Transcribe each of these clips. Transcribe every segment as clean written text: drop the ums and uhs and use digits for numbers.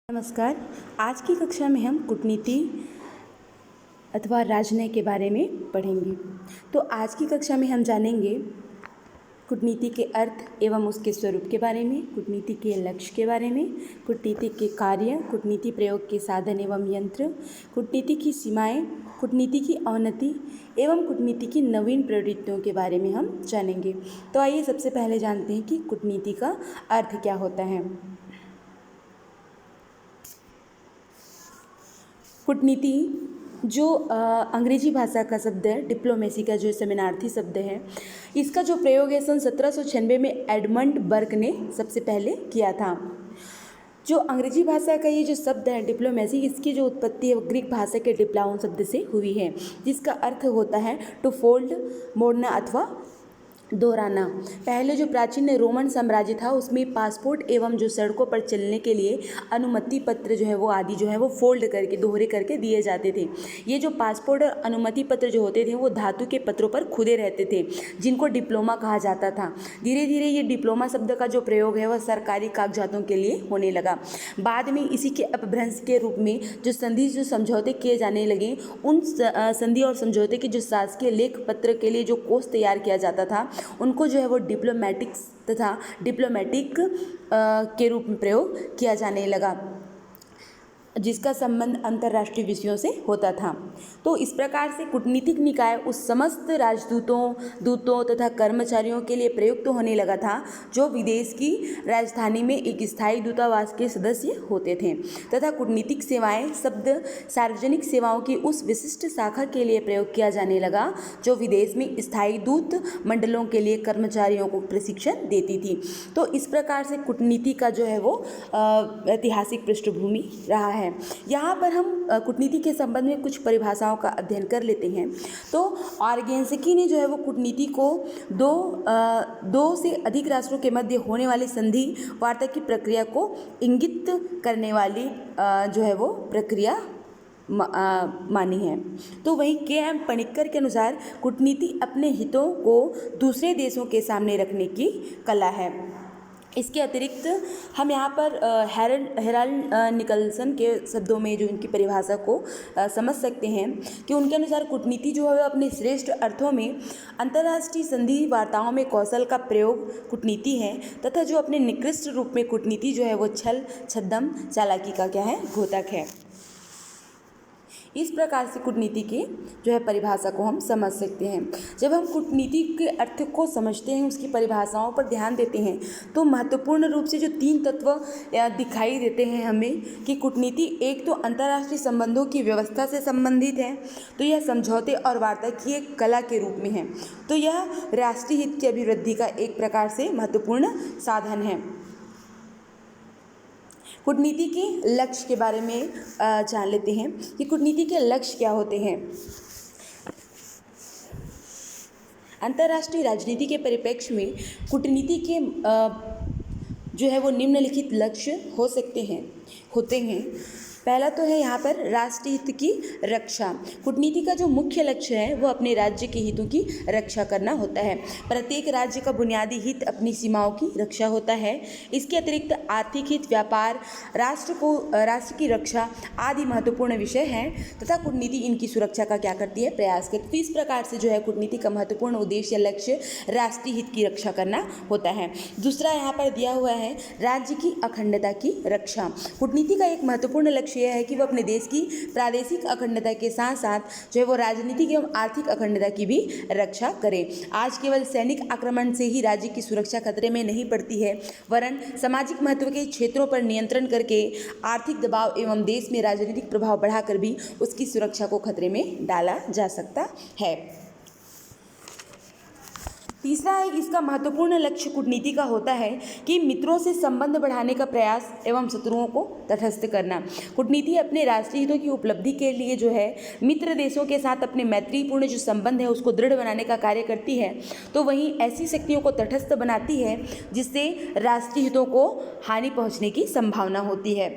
नमस्कार। आज की कक्षा में हम कूटनीति अथवा राजनय के बारे में पढ़ेंगे। तो आज की कक्षा में हम जानेंगे कूटनीति के अर्थ एवं उसके स्वरूप के बारे में, कूटनीति के लक्ष्य के बारे में, कूटनीति के कार्य, कूटनीति प्रयोग के साधन एवं यंत्र, कूटनीति की सीमाएं, कूटनीति की अवनति एवं कूटनीति की नवीन प्रवृत्तियों के बारे में हम जानेंगे। तो आइए सबसे पहले जानते हैं कि कूटनीति का अर्थ क्या होता है। कूटनीति जो अंग्रेजी भाषा का शब्द है, डिप्लोमेसी का जो समानार्थी शब्द है, इसका जो प्रयोग है सन 1796 में एडमंड बर्क ने सबसे पहले किया था। जो अंग्रेजी भाषा का ये जो शब्द है डिप्लोमेसी, इसकी जो उत्पत्ति है वो ग्रीक भाषा के डिप्लाउन शब्द से हुई है, जिसका अर्थ होता है टू फोल्ड, मोड़ना अथवा दोहराना। पहले जो प्राचीन रोमन साम्राज्य था उसमें पासपोर्ट एवं जो सड़कों पर चलने के लिए अनुमति पत्र जो है वो आदि जो है वो फोल्ड करके दोहरे करके दिए जाते थे। ये जो पासपोर्ट और अनुमति पत्र जो होते थे वो धातु के पत्रों पर खुदे रहते थे, जिनको डिप्लोमा कहा जाता था। धीरे धीरे ये डिप्लोमा शब्द का जो प्रयोग है वह सरकारी कागजातों के लिए होने लगा। बाद में इसी के अपभ्रंश के रूप में जो संधि जो समझौते किए जाने लगे, उन संधि और समझौते के जो शासकीय लेख पत्र के लिए जो कोष तैयार किया जाता था उनको जो है वो डिप्लोमेटिक्स तथा डिप्लोमेटिक के रूप में प्रयोग किया जाने लगा, जिसका संबंध अंतर्राष्ट्रीय विषयों से होता था। तो इस प्रकार से कूटनीतिक निकाय उस समस्त राजदूतों, दूतों तथा कर्मचारियों के लिए प्रयुक्त होने लगा था जो विदेश की राजधानी में एक स्थायी दूतावास के सदस्य होते थे, तथा कूटनीतिक सेवाएं शब्द सार्वजनिक सेवाओं की उस विशिष्ट शाखा के लिए प्रयोग किया जाने लगा जो विदेश में स्थायी दूत मंडलों के लिए कर्मचारियों को प्रशिक्षण देती थी। तो इस प्रकार से कूटनीति का जो है वो ऐतिहासिक पृष्ठभूमि रहा है। यहाँ पर हम कूटनीति के संबंध में कुछ परिभाषाओं का अध्ययन कर लेते हैं। तो ऑर्गेन्स्की ने जो है वो कूटनीति को दो से अधिक राष्ट्रों के मध्य होने वाली संधि वार्ता की प्रक्रिया को इंगित करने वाली जो है वो प्रक्रिया मानी है। तो वहीं के.एम. पणिक्कर के अनुसार कूटनीति अपने हितों को दूसरे देशों के सामने रखने की कला है। इसके अतिरिक्त हम यहाँ पर हेराल्ड निकल्सन के शब्दों में जो इनकी परिभाषा को समझ सकते हैं कि उनके अनुसार कूटनीति जो है अपने श्रेष्ठ अर्थों में अंतर्राष्ट्रीय संधि वार्ताओं में कौशल का प्रयोग कूटनीति है, तथा जो अपने निकृष्ट रूप में कूटनीति जो है वो छल, छद्म, चालाकी का क्या है, घोतक है। इस प्रकार से कूटनीति की जो है परिभाषा को हम समझ सकते हैं। जब हम कूटनीति के अर्थ को समझते हैं, उसकी परिभाषाओं पर ध्यान देते हैं, तो महत्वपूर्ण रूप से जो 3 तत्व दिखाई देते हैं हमें कि कूटनीति एक तो अंतर्राष्ट्रीय संबंधों की व्यवस्था से संबंधित है, तो यह समझौते और वार्ता की एक कला के रूप में है, तो यह राष्ट्रीय हित की अभिवृद्धि का एक प्रकार से महत्वपूर्ण साधन है। कूटनीति के लक्ष्य के बारे में जान लेते हैं कि कूटनीति के लक्ष्य क्या होते हैं। अंतर्राष्ट्रीय राजनीति के परिप्रेक्ष्य में कूटनीति के जो है वो निम्नलिखित लक्ष्य होते हैं। पहला तो है यहाँ पर राष्ट्रीय हित की रक्षा। कूटनीति का जो मुख्य लक्ष्य है वो अपने राज्य के हितों की रक्षा करना होता है। प्रत्येक राज्य का बुनियादी हित अपनी सीमाओं की रक्षा होता है। इसके अतिरिक्त आर्थिक हित, व्यापार, राष्ट्र की रक्षा आदि महत्वपूर्ण विषय हैं, तथा कूटनीति इनकी सुरक्षा का क्या करती है, प्रयास करती है। तो इस प्रकार से जो है कूटनीति का महत्वपूर्ण उद्देश्य या लक्ष्य राष्ट्रीय हित की रक्षा करना होता है। दूसरा यहाँ पर दिया हुआ है राज्य की अखंडता की रक्षा। कूटनीति का एक महत्वपूर्ण लक्ष्य यह है कि वो अपने देश की प्रादेशिक अखंडता के साथ साथ जो है वो राजनीतिक एवं आर्थिक अखंडता की भी रक्षा करे। आज केवल सैनिक आक्रमण से ही राज्य की सुरक्षा खतरे में नहीं पड़ती है, वरन सामाजिक महत्व के क्षेत्रों पर नियंत्रण करके आर्थिक दबाव एवं देश में राजनीतिक प्रभाव बढ़ाकर भी उसकी सुरक्षा को खतरे में डाला जा सकता है। तीसरा है कि इसका महत्वपूर्ण लक्ष्य कूटनीति का होता है कि मित्रों से संबंध बढ़ाने का प्रयास एवं शत्रुओं को तटस्थ करना। कूटनीति अपने राष्ट्रीय हितों की उपलब्धि के लिए जो है मित्र देशों के साथ अपने मैत्रीपूर्ण जो संबंध है उसको दृढ़ बनाने का कार्य करती है, तो वहीं ऐसी शक्तियों को तटस्थ बनाती है जिससे राष्ट्रीय हितों को हानि पहुँचने की संभावना होती है।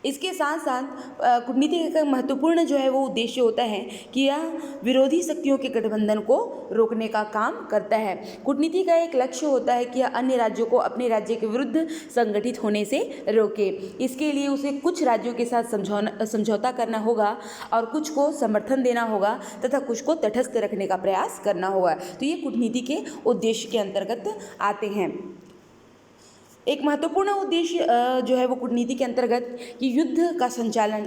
इसके साथ साथ कूटनीति का महत्वपूर्ण जो है वो उद्देश्य होता है कि यह विरोधी शक्तियों के गठबंधन को रोकने का काम करता है। कूटनीति का एक लक्ष्य होता है कि यह अन्य राज्यों को अपने राज्य के विरुद्ध संगठित होने से रोके। इसके लिए उसे कुछ राज्यों के साथ समझौता करना होगा और कुछ को समर्थन देना होगा तथा कुछ को तटस्थ रखने का प्रयास करना होगा। तो ये कूटनीति के उद्देश्य के अंतर्गत आते हैं। एक महत्वपूर्ण उद्देश्य जो है वो कूटनीति के अंतर्गत कि युद्ध का संचालन,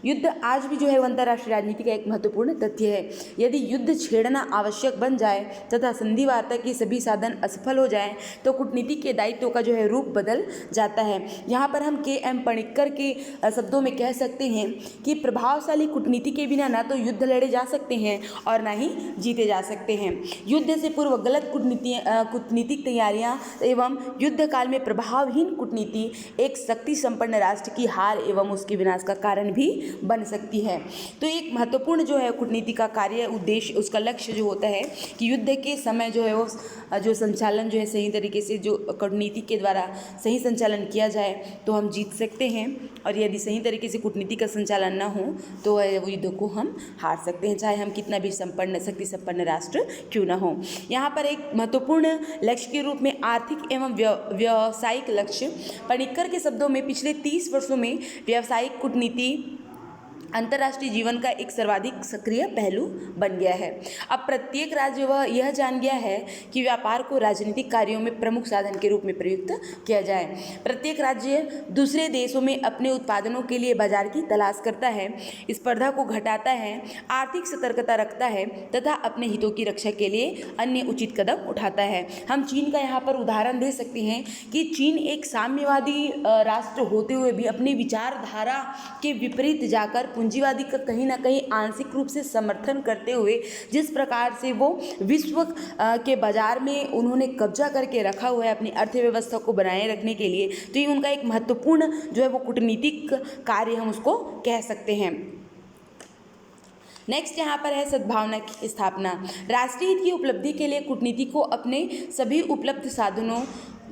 युद्ध आज भी जो है वो अंतर्राष्ट्रीय राजनीति का एक महत्वपूर्ण तथ्य है। यदि युद्ध छेड़ना आवश्यक बन जाए तथा संधि वार्ता के सभी साधन असफल हो जाएं तो कूटनीति के दायित्व का जो है रूप बदल जाता है। यहाँ पर हम के.एम. पणिक्कर के शब्दों में कह सकते हैं कि प्रभावशाली कूटनीति के बिना ना तो युद्ध लड़े जा सकते हैं और ना ही जीते जा सकते हैं। युद्ध से पूर्व गलत कूटनीतिक तैयारियाँ एवं युद्ध काल में प्रभावहीन कूटनीति एक शक्ति संपन्न राष्ट्र की हार एवं उसके विनाश का कारण भी बन सकती है। तो एक महत्वपूर्ण जो है कूटनीति का कार्य, उद्देश्य, उसका लक्ष्य जो होता है कि युद्ध के समय जो है वो जो संचालन जो है सही तरीके से जो कूटनीति के द्वारा सही संचालन किया जाए तो हम जीत सकते हैं, और यदि सही तरीके से कूटनीति का संचालन ना हो तो वो युद्ध को हम हार सकते हैं, चाहे हम कितना भी शक्ति संपन्न राष्ट्र क्यों ना हो। यहाँ पर एक महत्वपूर्ण लक्ष्य के रूप में आर्थिक एवं व्यावसायिक लक्ष्य, पणिक्कर के शब्दों में पिछले 30 वर्षों में व्यावसायिक कूटनीति अंतर्राष्ट्रीय जीवन का एक सर्वाधिक सक्रिय पहलू बन गया है। अब प्रत्येक राज्य वह यह जान गया है कि व्यापार को राजनीतिक कार्यों में प्रमुख साधन के रूप में प्रयुक्त किया जाए। प्रत्येक राज्य दूसरे देशों में अपने उत्पादनों के लिए बाजार की तलाश करता है, स्पर्धा को घटाता है, आर्थिक सतर्कता रखता है तथा अपने हितों की रक्षा के लिए अन्य उचित कदम उठाता है। हम चीन का यहाँ पर उदाहरण दे सकते हैं कि चीन एक साम्यवादी राष्ट्र होते हुए भी अपनी विचारधारा के विपरीत जाकर पूंजीवादी का कहीं ना कहीं आंशिक रूप से समर्थन करते हुए जिस प्रकार से वो विश्व के बाजार में उन्होंने कब्जा करके रखा हुआ है अपनी अर्थव्यवस्था को बनाए रखने के लिए, तो ये उनका एक महत्वपूर्ण जो है वो कूटनीतिक कार्य हम उसको कह सकते हैं। नेक्स्ट यहाँ पर है सद्भावना की स्थापना। राष्ट्रीय हित की उपलब्धि के लिए कूटनीति को अपने सभी उपलब्ध साधनों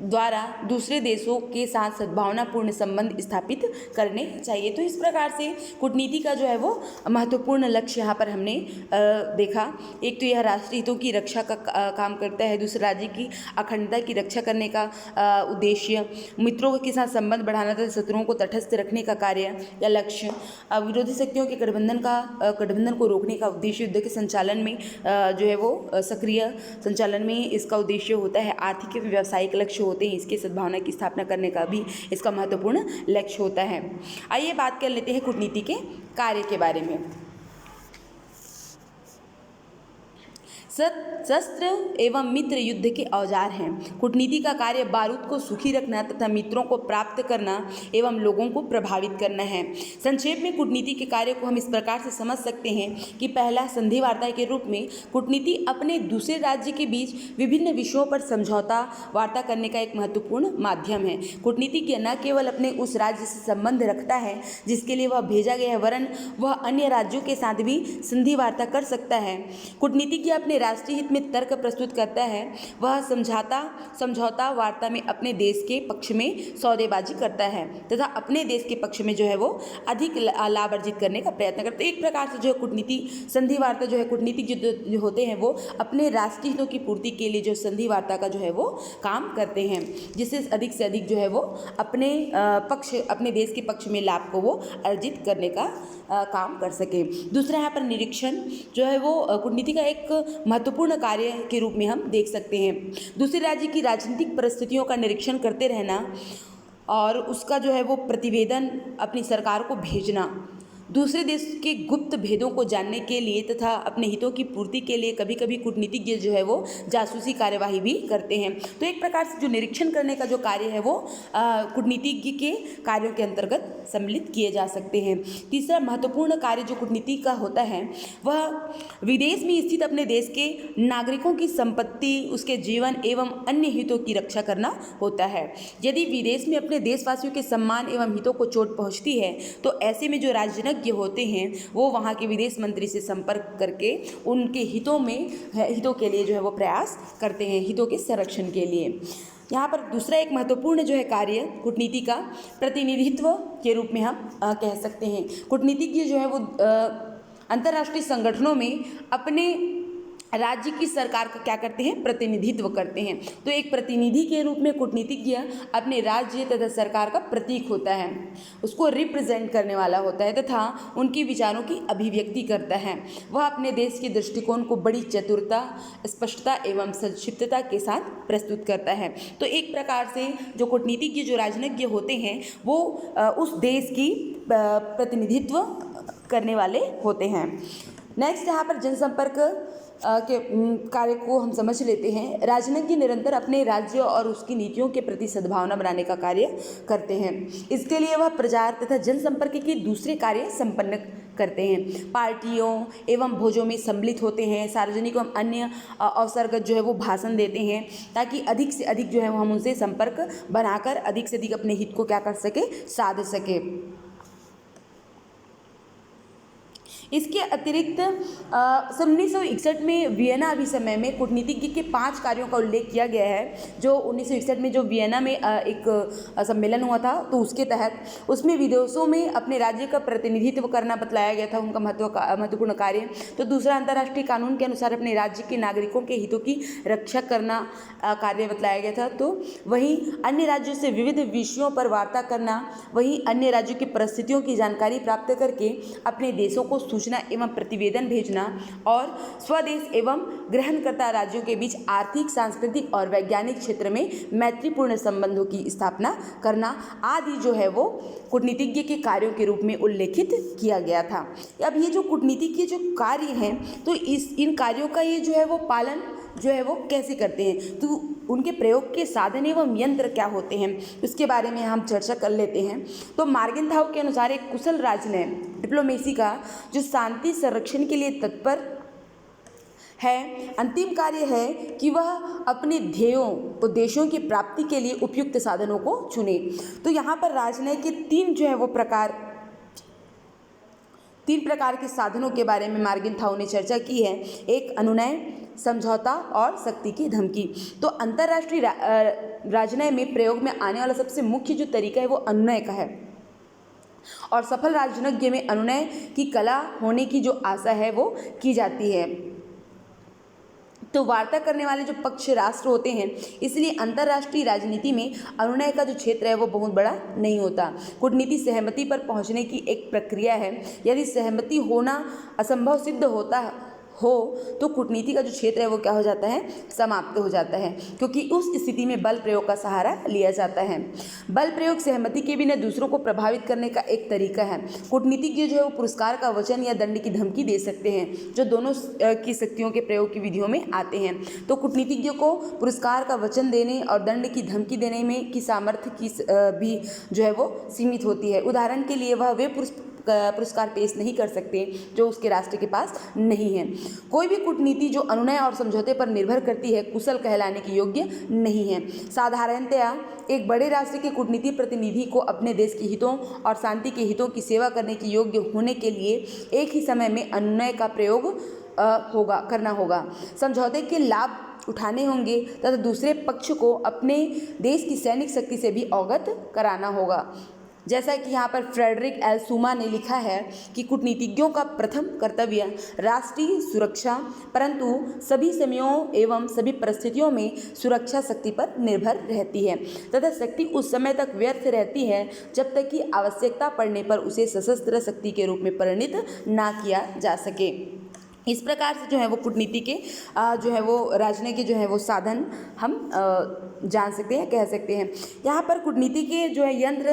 द्वारा दूसरे देशों के साथ सद्भावनापूर्ण संबंध स्थापित करने चाहिए। तो इस प्रकार से कूटनीति का जो है वो महत्वपूर्ण लक्ष्य यहाँ पर हमने देखा। एक तो यह राष्ट्रीय हितों की रक्षा का काम करता है, दूसरे राज्य की अखंडता की रक्षा करने का उद्देश्य, मित्रों के साथ संबंध बढ़ाना तथा शत्रुओं को तटस्थ रखने का कार्य या लक्ष्य, विरोधी शक्तियों के गठबंधन को रोकने का उद्देश्य, युद्ध के संचालन में जो है वो सक्रिय संचालन में इसका उद्देश्य होता है, आर्थिक एवं व्यावसायिक लक्ष्य होते हैं इसके, सद्भावना की स्थापना करने का भी इसका महत्वपूर्ण लक्ष्य होता है। आइए बात कर लेते हैं कूटनीति के कार्य के बारे में। शस्त्र एवं मित्र युद्ध के औजार हैं। कूटनीति का कार्य बारूद को सुखी रखना तथा मित्रों को प्राप्त करना एवं लोगों को प्रभावित करना है। संक्षेप में कूटनीति के कार्य को हम इस प्रकार से समझ सकते हैं कि पहला, संधि वार्ता के रूप में कूटनीति अपने दूसरे राज्य के बीच विभिन्न विषयों पर समझौता वार्ता करने का एक महत्वपूर्ण माध्यम है। कूटनीति न केवल अपने उस राज्य से संबंध रखता है जिसके लिए वह भेजा गया है, वरन वह अन्य राज्यों के साथ भी संधि वार्ता कर सकता है। कूटनीति की अपने राष्ट्रीय हित में तर्क प्रस्तुत करता है, वह समझौता वार्ता में अपने देश के पक्ष में सौदेबाजी करता है तथा अपने देश के पक्ष में जो है वो अधिक लाभ अर्जित करने का प्रयत्न करता है। एक प्रकार से जो है कूटनीति संधि वार्ता जो है कूटनीतिक जो होते हैं वो अपने राष्ट्रीय हितों की पूर्ति के लिए जो संधि वार्ता का जो है वो काम करते हैं, जिससे अधिक से अधिक जो है वो अपने देश के पक्ष में लाभ को वो अर्जित करने का काम कर सके। दूसरा यहाँ पर निरीक्षण जो है वो कूटनीति का एक महत्वपूर्ण कार्य के रूप में हम देख सकते हैं। दूसरे राज्य की राजनीतिक परिस्थितियों का निरीक्षण करते रहना और उसका जो है वो प्रतिवेदन अपनी सरकार को भेजना, दूसरे देश के गुप्त भेदों को जानने के लिए तथा अपने हितों की पूर्ति के लिए कभी कभी कूटनीतिज्ञ जो है वो जासूसी कार्यवाही भी करते हैं। तो एक प्रकार से जो निरीक्षण करने का जो कार्य है वो कूटनीतिज्ञ के कार्यों के अंतर्गत सम्मिलित किए जा सकते हैं। तीसरा महत्वपूर्ण कार्य जो कूटनीति का होता है वह विदेश में स्थित अपने देश के नागरिकों की संपत्ति, उसके जीवन एवं अन्य हितों की रक्षा करना होता है। यदि विदेश में अपने देशवासियों के सम्मान एवं हितों को चोट पहुँचती है तो ऐसे में जो राजनज्ञ राजनज्ञ होते हैं वो वहाँ के विदेश मंत्री से संपर्क करके उनके हितों के लिए जो है वो प्रयास करते हैं, हितों के संरक्षण के लिए। यहाँ पर दूसरा एक महत्वपूर्ण जो है कार्य कूटनीति का प्रतिनिधित्व के रूप में हम कह सकते हैं। कूटनीतिज्ञ जो है वो अंतर्राष्ट्रीय संगठनों में अपने राज्य की सरकार का क्या करते हैं, प्रतिनिधित्व करते हैं। तो एक प्रतिनिधि के रूप में कूटनीतिज्ञ अपने राज्य तथा सरकार का प्रतीक होता है, उसको रिप्रेजेंट करने वाला होता है तथा उनके विचारों की अभिव्यक्ति करता है। वह अपने देश के दृष्टिकोण को बड़ी चतुरता, स्पष्टता एवं संक्षिप्तता के साथ प्रस्तुत करता है। तो एक प्रकार से जो कूटनीतिज्ञ, जो राजनज्ञ होते हैं वो उस देश की प्रतिनिधित्व करने वाले होते हैं। नेक्स्ट यहाँ पर जनसंपर्क के कार्य को हम समझ लेते हैं। राजनज्ञ निरंतर अपने राज्य और उसकी नीतियों के प्रति सद्भावना बनाने का कार्य करते हैं। इसके लिए वह प्रचार तथा जनसंपर्क के दूसरे कार्य संपन्न करते हैं। पार्टियों एवं भोजों में सम्मिलित होते हैं, सार्वजनिक एवं अन्य अवसरगत जो है वो भाषण देते हैं ताकि अधिक से अधिक जो है हम उनसे संपर्क बनाकर अधिक से अधिक अपने हित को क्या कर सके, साध सके। इसके अतिरिक्त 1961 में वियना अभिसमय में कूटनीतिज्ञ के 5 कार्यों का उल्लेख किया गया है। जो 1961 में जो वियना में एक सम्मेलन हुआ था तो उसके तहत उसमें विदेशों में अपने राज्य का प्रतिनिधित्व करना बतलाया गया था, उनका महत्वपूर्ण कार्य। तो दूसरा, अंतर्राष्ट्रीय कानून के अनुसार अपने राज्य के नागरिकों के हितों की रक्षा करना कार्य बतलाया गया था। तो वहीं अन्य राज्यों से विविध विषयों पर वार्ता करना, वहीं अन्य राज्यों की परिस्थितियों की जानकारी प्राप्त करके अपने देशों को सूचना एवं प्रतिवेदन भेजना और स्वदेश एवं ग्रहणकर्ता राज्यों के बीच आर्थिक, सांस्कृतिक और वैज्ञानिक क्षेत्र में मैत्रीपूर्ण संबंधों की स्थापना करना आदि जो है वो कूटनीतिज्ञ के कार्यों के रूप में उल्लेखित किया गया था। अब ये जो कूटनीति के जो कार्य हैं तो इन कार्यों का ये जो है वो पालन जो है वो कैसे करते हैं, तो उनके प्रयोग के साधन एवं यंत्र क्या होते हैं उसके बारे में हम चर्चा कर लेते हैं। तो मार्गेनथाउ के अनुसार एक कुशल राजनय डिप्लोमेसी का जो शांति संरक्षण के लिए तत्पर है, अंतिम कार्य है कि वह अपने ध्येयों उद्देश्यों की प्राप्ति के लिए उपयुक्त साधनों को चुने। तो यहाँ पर राजनय के 3 जो है वो तीन प्रकार के साधनों के बारे में मार्गेनथाउ ने चर्चा की है। एक अनुनय, समझौता और शक्ति की धमकी। तो अंतर्राष्ट्रीय राजनय में प्रयोग में आने वाला सबसे मुख्य जो तरीका है वो अनुनय का है और सफल राजनज्ञ में अनुनय की कला होने की जो आशा है वो की जाती है। तो वार्ता करने वाले जो पक्ष राष्ट्र होते हैं, इसलिए अंतर्राष्ट्रीय राजनीति में अनुनय का जो क्षेत्र है वो बहुत बड़ा नहीं होता। कूटनीति सहमति पर पहुंचने की एक प्रक्रिया है। यदि सहमति होना असंभव सिद्ध होता हो तो कूटनीति का जो क्षेत्र है वो क्या हो जाता है, समाप्त हो जाता है, क्योंकि उस स्थिति में बल प्रयोग का सहारा लिया जाता है। बल प्रयोग सहमति के बिना दूसरों को प्रभावित करने का एक तरीका है। कूटनीतिज्ञ जो है वो पुरस्कार का वचन या दंड की धमकी दे सकते हैं, जो दोनों की शक्तियों के प्रयोग की विधियों में आते हैं। तो कूटनीतिज्ञ को पुरस्कार का वचन देने और दंड की धमकी देने में की सामर्थ्य की भी जो है वो सीमित होती है। उदाहरण के लिए वह वे पुरस्कार पेश नहीं कर सकते जो उसके राष्ट्र के पास नहीं है। कोई भी कूटनीति जो अनुनय और समझौते पर निर्भर करती है कुशल कहलाने की योग्य नहीं है। साधारणतया एक बड़े राष्ट्र के कूटनीति प्रतिनिधि को अपने देश के हितों और शांति के हितों की सेवा करने की योग्य होने के लिए एक ही समय में अनुनय का प्रयोग करना होगा, समझौते के लाभ उठाने होंगे तथा दूसरे पक्ष को अपने देश की सैनिक शक्ति से भी अवगत कराना होगा। जैसा कि यहाँ पर फ्रेडरिक एल सूमा ने लिखा है कि कूटनीतिज्ञों का प्रथम कर्तव्य राष्ट्रीय सुरक्षा, परंतु सभी समयों एवं सभी परिस्थितियों में सुरक्षा शक्ति पर निर्भर रहती है तथा शक्ति उस समय तक व्यर्थ रहती है जब तक कि आवश्यकता पड़ने पर उसे सशस्त्र शक्ति के रूप में परिणित ना किया जा सके। इस प्रकार से जो है वो कूटनीति के जो है वो राजनय के जो है वो साधन हम जान सकते हैं, कह सकते हैं। यहाँ पर कूटनीति के जो है यंत्र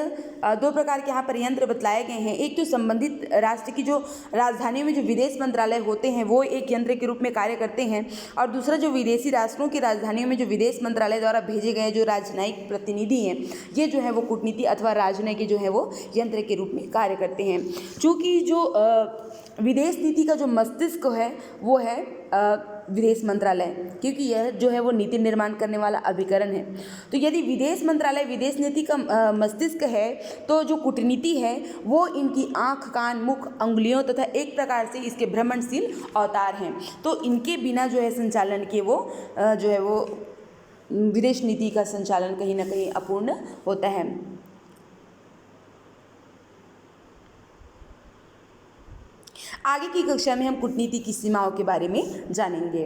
2 प्रकार के यहाँ पर यंत्र बतलाए गए हैं। एक तो संबंधित राष्ट्र की जो राजधानियों में जो विदेश मंत्रालय होते हैं वो एक यंत्र के रूप में कार्य करते हैं, और दूसरा जो विदेशी राष्ट्रों की राजधानियों में जो विदेश मंत्रालय द्वारा भेजे गए जो राजनयिक प्रतिनिधि हैं, ये जो है वो कूटनीति अथवा राजनय के जो है वो यंत्र के रूप में कार्य करते हैं। चूँकि जो विदेश नीति का जो मस्तिष्क है वो है विदेश मंत्रालय, क्योंकि यह जो है वो नीति निर्माण करने वाला अभिकरण है। तो यदि विदेश मंत्रालय विदेश नीति का मस्तिष्क है, तो जो कूटनीति है वो इनकी आँख, कान, मुख, अंगुलियों तथा एक प्रकार से इसके भ्रमणशील अवतार हैं। तो इनके बिना जो है संचालन के वो जो है वो विदेश नीति का संचालन कहीं ना कहीं अपूर्ण होता है। आगे की कक्षा में हम कूटनीति की सीमाओं के बारे में जानेंगे।